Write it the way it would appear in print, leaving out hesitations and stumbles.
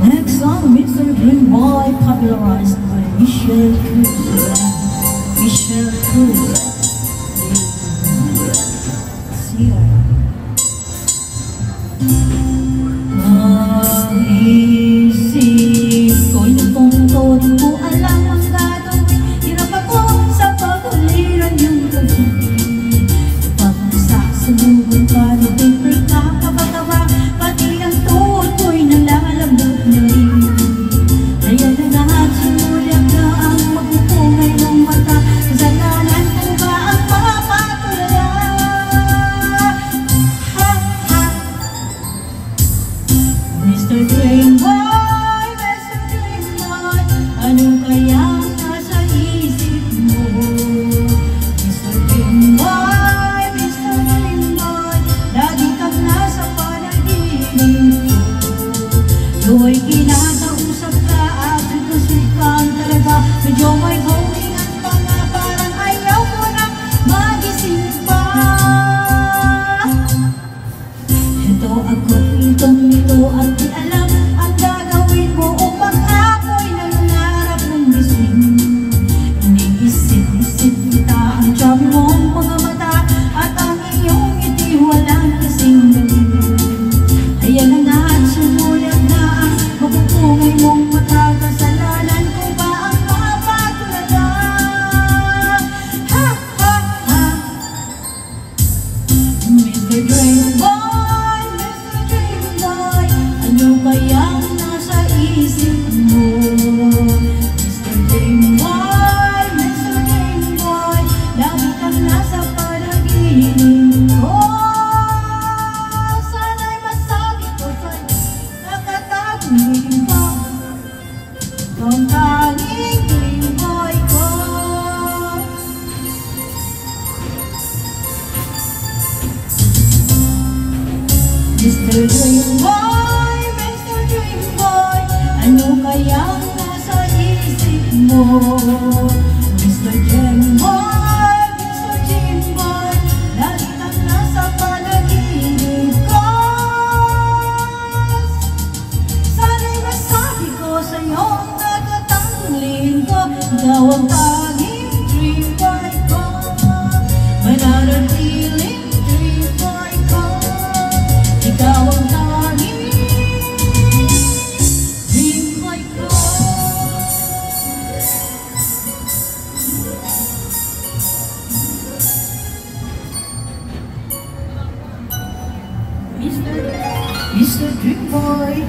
Next song, Mr. Dream Boy, popularized by Michelle Cruz. Michelle Cruz. See her. Naisip ko'y nagtungtod, di ko alam ang gagawin. Hirap ako sa pag-uliran yung pag-ibig. Pag nasasalubong ka, nag-paper ka, kapag-kaba, pati ang tuhod ko'y nalalambot na rin. Kaya na lahat sinulat na ang magpupungay ng mata. Kasalanan ko ba ang mapatulala? Ha, ha. Mr. Dream Boy, Mr. Dream Boy, ano kaya nasa isip mo? Mr. Dream Boy, Mr. Dream Boy, lagi kang nasa panaginip ko. Do'y kinakausap ka at nagkasweet kang talaga. Medyo may holingan pa nga, parang ayaw ko na magising pa. Ito ako, itong at di alam ang gagawin mo upang ako'y nangarap ng gising. Iniisip-isip kita ang tiyabi mong mga mata at ang iyong ngiti walang kasing galing. Ayan na nga at sumulat na ang mapupungay mong mata. Kasalanan ko ba ang mapatulala? Ha, ha, ha. Mr. Dream Boy, Mr. Dream Boy, ano kayang nasa isip mo? Mr. Dream Boy, Mr. Dream Boy, lagi kang nasa panaginip ko. Sana'y masabi ko sa'yo, nakatagin pa ang tanging dream boy ko. Mr. Dream Boy, Mr. Dream Boy, ano kayang nasa isip mo? Mr. Dream Boy, Mr. Dream Boy, lagi kang nasa panaginip ko. Sana'y masabi ko sa'yo, nagtatangling ko, ikaw ang tanging dream boy ko. Mananatiling dream boy ko, ikaw ang tanging dream boy ko. Mr. Dream Boy.